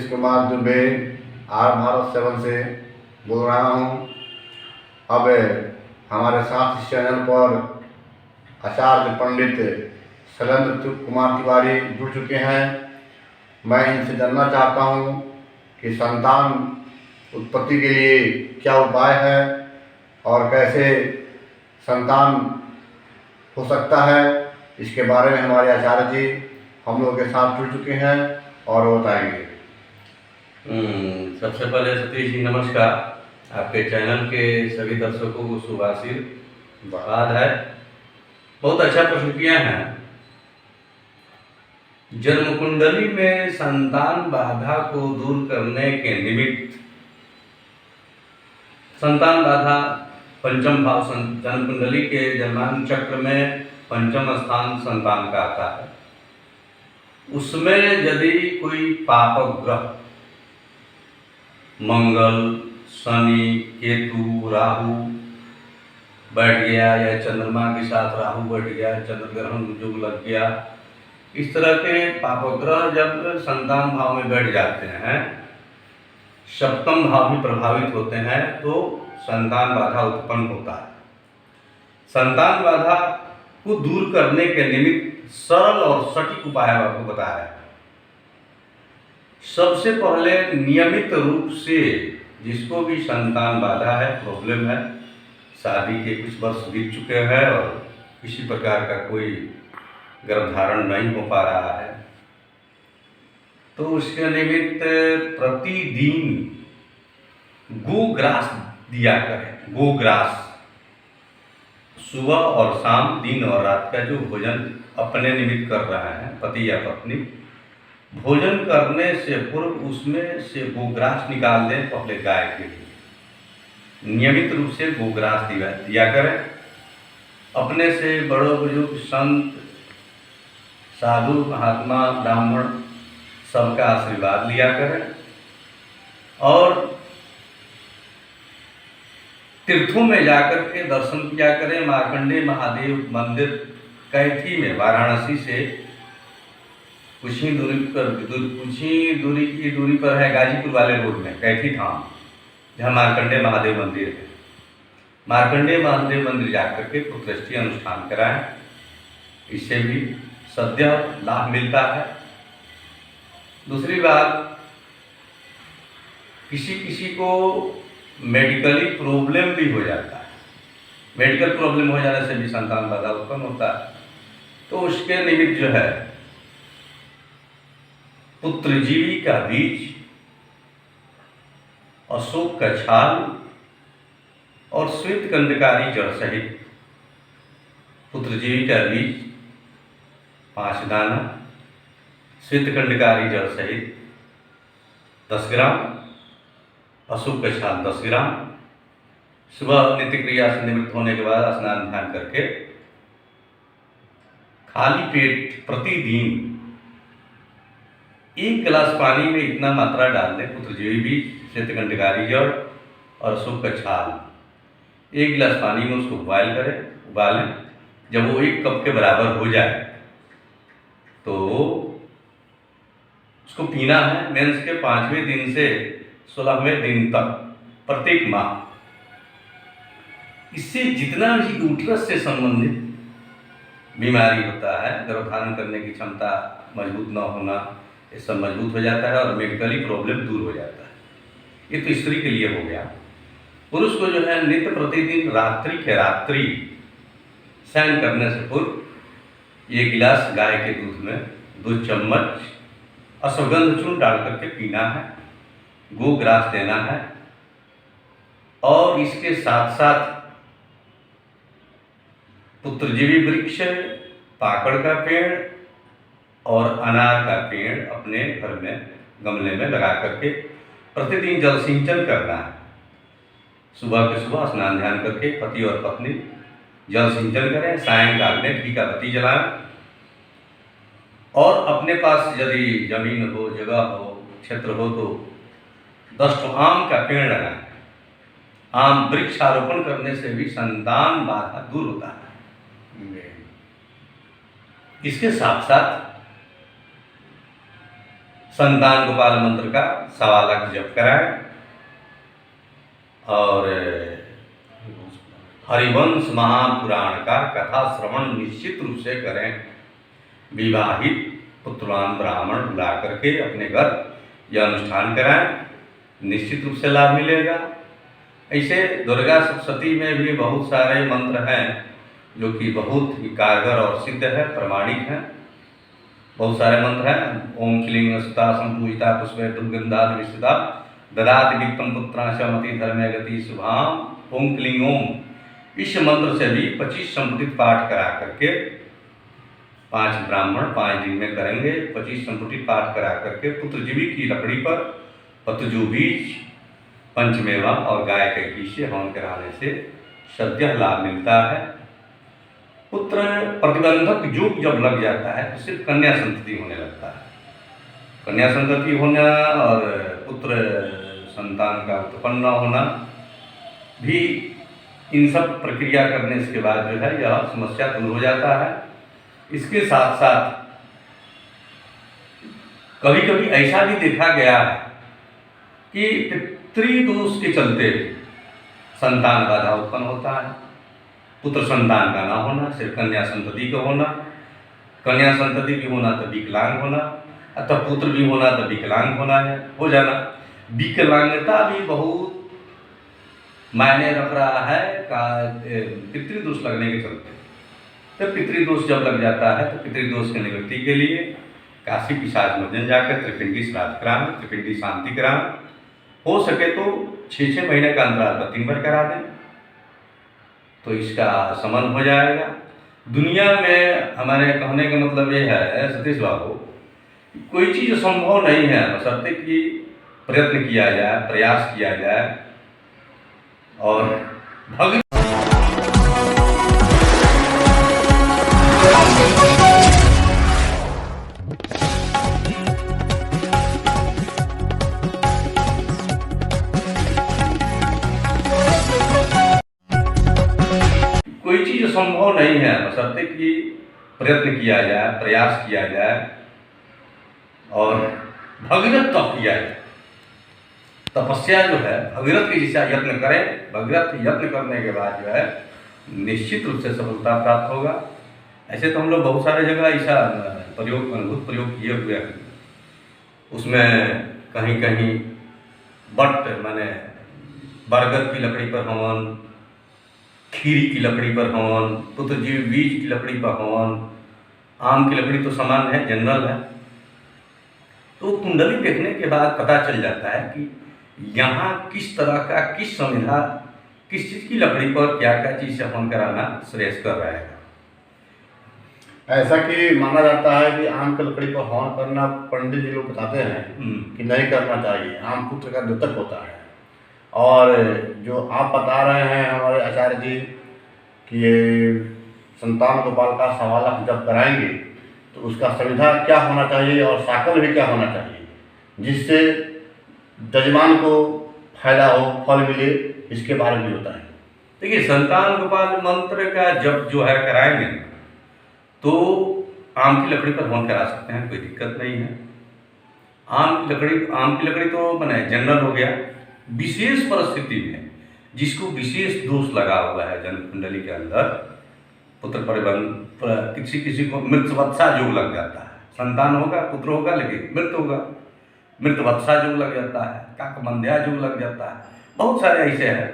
Kumar Dubey are Bharat 7 से बोल रहा हूँ। अब हमारे साथ इस चैनल पर आचार्य पंडित शैलेंद्र कुमार तिवारी जुड़ चुके हैं। मैं इनसे जानना चाहता हूँ कि संतान उत्पत्ति के लिए क्या उपाय है और कैसे संतान हो सकता है। इसके बारे में हमारे आचार्य जी हम लोग के साथ जुड़ चुके हैं और वो बताएंगे। सबसे पहले सतीश जी नमस्कार। आपके चैनल के सभी दर्शकों को शुभ आशीर्वाद है। बहुत अच्छा प्रश्न किया है। जन्म कुंडली में संतान बाधा को दूर करने के निमित्त संतान बाधा पंचम भाव जन्म कुंडली के जन्मांक चक्र में पंचम स्थान संतान का आता है। उसमें यदि कोई पापक ग्रह मंगल, शनि, केतु, राहु बैठ गया या चंद्रमा के साथ राहु बैठ गया, चंद्र ग्रहण युग लग गया, इस तरह के पापक ग्रह जब संतान भाव में बैठ जाते हैं, सप्तम भाव भी प्रभावित होते हैं, तो संतान बाधा उत्पन्न होता है। संतान बाधा को दूर करने के निमित्त सरल और सटीक उपाय आपको बता रहे हैं। सबसे पहले नियमित रूप से जिसको भी संतान बाधा है, प्रॉब्लम है, शादी के कुछ वर्ष बीत चुके हैं और किसी प्रकार का कोई गर्भधारण नहीं हो पा रहा है, तो उसके निमित्त प्रतिदिन गोग्रास दिया करें। गोग्रास सुबह और शाम, दिन और रात का जो भोजन अपने निमित्त कर रहे हैं पति या पत्नी, भोजन करने से पूर्व उसमें से गोग्रास निकाल दें पहले गाय के लिए। नियमित रूप से गोग्रास दिया करें। अपने से बड़े बुजुर्ग, संत, साधु, महात्मा, ब्राह्मण सबका आशीर्वाद लिया करें और तीर्थों में जाकर के दर्शन किया करें। मार्कंडेय महादेव मंदिर कैथी में, वाराणसी से कुछ ही दूरी की दूरी पर है, गाजीपुर वाले रोड में कैथी धाम, जहाँ मार्कंडेय महादेव मंदिर है। मार्कंडेय महादेव मंदिर जाकर के पुत्रष्टि अनुष्ठान कराएं। इससे भी सद्य लाभ मिलता है। दूसरी बात, किसी को मेडिकली प्रॉब्लम भी हो जाता है। मेडिकल प्रॉब्लम हो जाने से भी संतान बाधा उत्पन्न होता है, तो उसके निमित्त जो है पुत्रजीवी का बीज, अशोक का छाल और श्वेत कंडकारी जड़ सहित पुत्रजीवी का बीज 5 दाना, श्वेत कंडकारी जड़ सहित 10 ग्राम, अशोक का छाल 10 ग्राम, सुबह नित्य क्रिया से निवृत्त होने के बाद स्नान ध्यान करके खाली पेट प्रतिदिन 1 गिलास पानी में इतना मात्रा डाल दें, पुत्रजीवी बीज, श्वेत कंडकारी जड़ और अशोक का छाल। 1 गिलास पानी में उसको उबालें। जब वो 1 कप के बराबर हो जाए तो उसको पीना है। मेंस के 5वें दिन से 16वें दिन तक प्रत्येक माह। इससे जितना भी यूट्रस से संबंधित बीमारी होता है, गर्भधारण करने की क्षमता मजबूत न होना, ये सब मजबूत हो जाता है और मेडिकली प्रॉब्लम दूर हो जाता है। ये तो स्त्री के लिए हो गया। पुरुष को जो है नित्य प्रतिदिन रात्रि शयन करने से पूर्व 1 गिलास गाय के दूध में 2 चम्मच अश्वगंध चूर्ण डाल करके पीना है, गोग्रास देना है और इसके साथ साथ पुत्रजीवी वृक्ष, पाकड़ का पेड़ और अनार का पेड़ अपने घर में गमले में लगा करके प्रतिदिन जल सिंचन करना है। सुबह के सुबह स्नान ध्यान करके पति और पत्नी जल सिंचन करें। सायंकाल में घी का बत्ती जलाएं और अपने पास यदि जमीन हो, जगह हो, क्षेत्र हो तो 10 आम का पेड़ लगाएं। आम वृक्षारोपण करने से भी संतान बाधा दूर होता है। इसके साथ साथ संतान गोपाल मंत्र का 1.25 लाख जप कराएं और हरिवंश महापुराण का कथा श्रवण निश्चित रूप से करें। विवाहित पुत्रवान ब्राह्मण बुला करके अपने घर यह अनुष्ठान कराएं, निश्चित रूप से लाभ मिलेगा। ऐसे दुर्गा सप्तशती में भी बहुत सारे मंत्र हैं जो कि बहुत ही कारगर और सिद्ध है, प्रमाणिक हैं। बहुत सारे मंत्र हैं। ओम क्लीं सुता संपूजिता पुष्पे दुर्गंधा विष्टा ददाति वित्तम पुत्राशमति धर्मे गति शुभाम। ओम क्लीं ओम, इस मंत्र से भी 25 संपुटित पाठ करा करके 5 ब्राह्मण 5 दिन में करेंगे। 25 संपुटित पाठ करा करके पुत्रजीवी की लकड़ी पर पतजू बीज, पंचमेवा और गाय के घी से हवन कराने से सद्य लाभ मिलता है। पुत्र प्रतिबंधक युग जब लग जाता है तो सिर्फ कन्या संतति होने लगता है। कन्या संतति होना और पुत्र संतान का उत्पन्न होना भी, इन सब प्रक्रिया करने के बाद जो है यह समस्या दूर हो जाता है। इसके साथ साथ कभी कभी ऐसा भी देखा गया है कि पितृदोष के चलते संतान बाधा उत्पन्न होता है। पुत्र संतान का ना होना, सिर्फ कन्या संतति का होना, कन्या संतति भी होना तो विकलांग होना, अतः पुत्र भी होना तो विकलांग होना है, हो जाना। विकलांगता भी बहुत मायने रख रहा है का पितृदोष लगने के चलते। तो पितृदोष जब लग जाता है तो पितृदोष की निवृत्ति के लिए काशी पिशाच मर्जन जाकर त्रिपिंडी श्राद्ध कराएं, त्रिपिंडी शांति कराएं। हो सके तो 6-6 महीने का अंतराल पर 3 बार करा दें तो इसका शमन हो जाएगा। दुनिया में हमारे कहने का मतलब ये है सतीश बाबू, कोई चीज़ संभव नहीं है, बशर्ते कि प्रयत्न किया जाए, प्रयास किया जाए और भगवान कोई चीज़ संभव नहीं है, बशर्ते कि प्रयत्न किया जाए, प्रयास किया जाए और भगीरथ तप किया जाए। तपस्या जो है भगीरथ के जैसा यत्न करें, भगीरथ यत्न करने के बाद जो है निश्चित रूप से सफलता प्राप्त होगा। ऐसे तो हम लोग बहुत सारे जगह ऐसा अद्भुत प्रयोग किए हुए हैं। उसमें कहीं कहीं बट माने बरगद की लकड़ी पर हवन, खीरी की लकड़ी पर हवन, पुत्रजीवी बीज की लकड़ी पर हवन, आम की लकड़ी तो सामान्य है, जनरल है। तो कुंडली देखने के बाद पता चल जाता है कि यहाँ किस तरह का, किस संविधा, किस चीज़ की लकड़ी पर क्या क्या चीज़ से हवन कराना श्रेयस्कर रहेगा। ऐसा कि माना जाता है कि आम की लकड़ी पर हवन करना पंडित जी लोग बताते हैं कि नहीं करना चाहिए, आम पुत्र का द्योतक होता है। और जो आप बता रहे हैं हमारे आचार्य जी कि ये संतान गोपाल का 1.25 लाख जब कराएंगे तो उसका संविधा क्या होना चाहिए और साकल भी क्या होना चाहिए, जिससे जजमान को फायदा हो, फल मिले, इसके बारे में होता है। देखिए, संतान गोपाल मंत्र का जब जो है कराएंगे तो आम की लकड़ी पर हवन करा सकते हैं, कोई दिक्कत नहीं है। आम की लकड़ी तो मैंने जनरल हो गया। विशेष परिस्थिति में जिसको विशेष दोष लगा हुआ है जन्म कुंडली के अंदर, पुत्र परिबंध, किसी को मृतवत्सा योग लग जाता है, संतान होगा, पुत्र होगा, लेकिन मृत होगा, मृतवत्सा योग लग जाता है, काकमंध्या योग लग जाता है, बहुत सारे ऐसे हैं।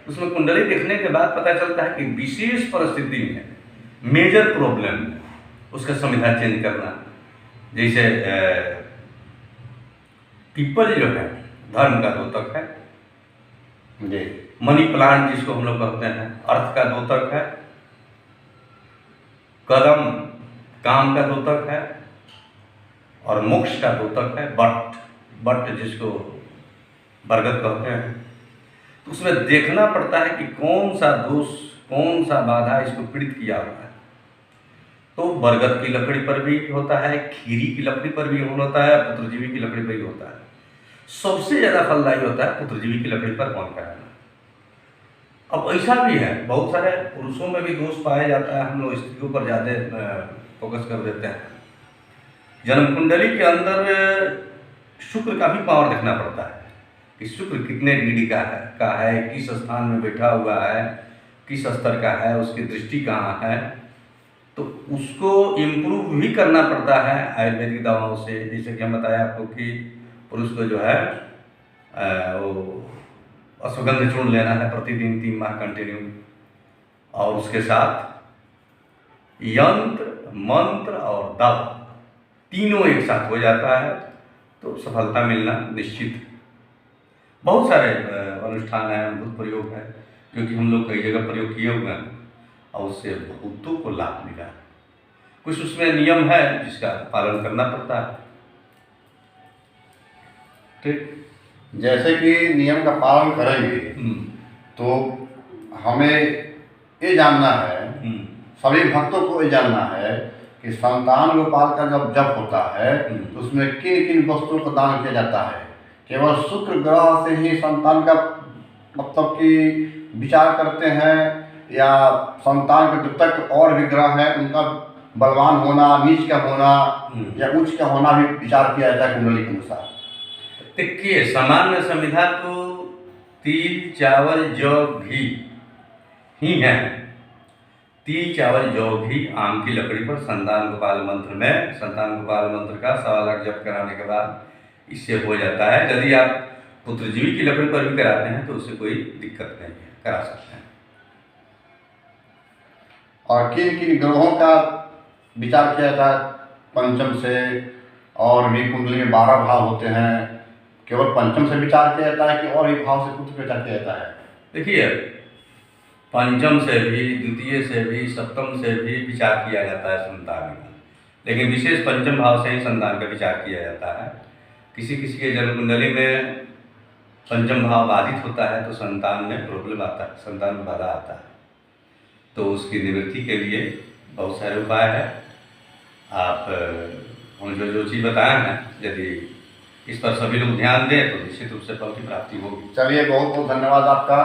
उसमें कुंडली देखने के बाद पता चलता है कि विशेष परिस्थिति में मेजर प्रॉब्लम है, उसका संविधा चेंज करना। जैसे पीपल जो है धर्म का द्योतक है, मनी प्लांट जिसको हम लोग कहते हैं अर्थ का द्योतक है, कदम काम का द्योतक है और मोक्ष का द्योतक है, बट जिसको बरगद कहते हैं। तो उसमें देखना पड़ता है कि कौन सा दोष, कौन सा बाधा इसको पीड़ित किया हुआ है। तो बरगद की लकड़ी पर भी होता है, खीरी की लकड़ी पर भी होता है, पुत्रजीवी की लकड़ी पर भी होता है। सबसे ज़्यादा फलदायी होता है पुत्रजीवी की लकड़ी पर हवन कराना। अब ऐसा भी है, बहुत सारे पुरुषों में भी दोष पाया जाता है, हम लोग स्त्रियों पर ज़्यादा फोकस कर देते हैं। जन्म कुंडली के अंदर शुक्र का भी पावर देखना पड़ता है कि शुक्र कितने डिग्री का है, किस स्थान में बैठा हुआ है, किस स्तर का है, उसकी दृष्टि कहाँ है, तो उसको इम्प्रूव भी करना पड़ता है आयुर्वेदिक दवाओं से। जैसे कि हम बताया आपको कि पुरुष को जो है वो अश्वगंध चूर्ण लेना है प्रतिदिन 3 माह कंटिन्यू, और उसके साथ यंत्र, मंत्र और दवा तीनों एक साथ हो जाता है तो सफलता मिलना निश्चित। बहुत सारे अनुष्ठान हैं, अद्भुत प्रयोग है, क्योंकि हम लोग कई जगह प्रयोग किए हुए हैं और उससे बहुतों को लाभ मिला। कुछ उसमें नियम है जिसका पालन करना पड़ता है। ठीक, जैसे कि नियम का पालन करेंगे तो हमें ये जानना है, सभी भक्तों को ये जानना है कि संतान गोपाल का जब जप होता है तो उसमें किन किन वस्तुओं का दान किया जाता है। केवल शुक्र ग्रह से ही संतान का मतलब कि विचार करते हैं, या संतान के जब तक और भी ग्रह है उनका बलवान होना, नीच का होना या उच्च का होना भी विचार किया जाता है कुंडली के अनुसार। देखिए, सामान्य संविधा तो तिल, चावल, जौ, घी ही है। तिल, चावल, जौ, घी, आम की लकड़ी पर संतान गोपाल मंत्र में, संतान गोपाल मंत्र का 1.25 लाख जप कराने के बाद इससे हो जाता है। यदि आप पुत्रजीवी की लकड़ी पर भी कराते हैं तो उससे कोई दिक्कत नहीं है, करा सकते हैं। और किन किन ग्रहों का विचार किया जाता है पंचम से, और भी कुंडली में 12 भाव होते हैं, केवल पंचम से विचार किया जाता है कि और भी भाव से पुत्र विचार किया जाता है? देखिए, पंचम से भी, द्वितीय से भी, सप्तम से भी विचार किया जाता है संतान में, लेकिन विशेष पंचम भाव से ही संतान का विचार किया जाता है। किसी किसी के जन्म कुंडली में पंचम भाव बाधित होता है तो संतान में प्रॉब्लम आता है, संतान में बाधा आता है, तो उसकी निवृत्ति के लिए बहुत सारे उपाय हैं। आप हम जो चीज़ बताए हैं, यदि इस पर सभी लोग ध्यान दें तो निश्चित रूप से फल की प्राप्ति होगी। चलिए, बहुत बहुत धन्यवाद आपका।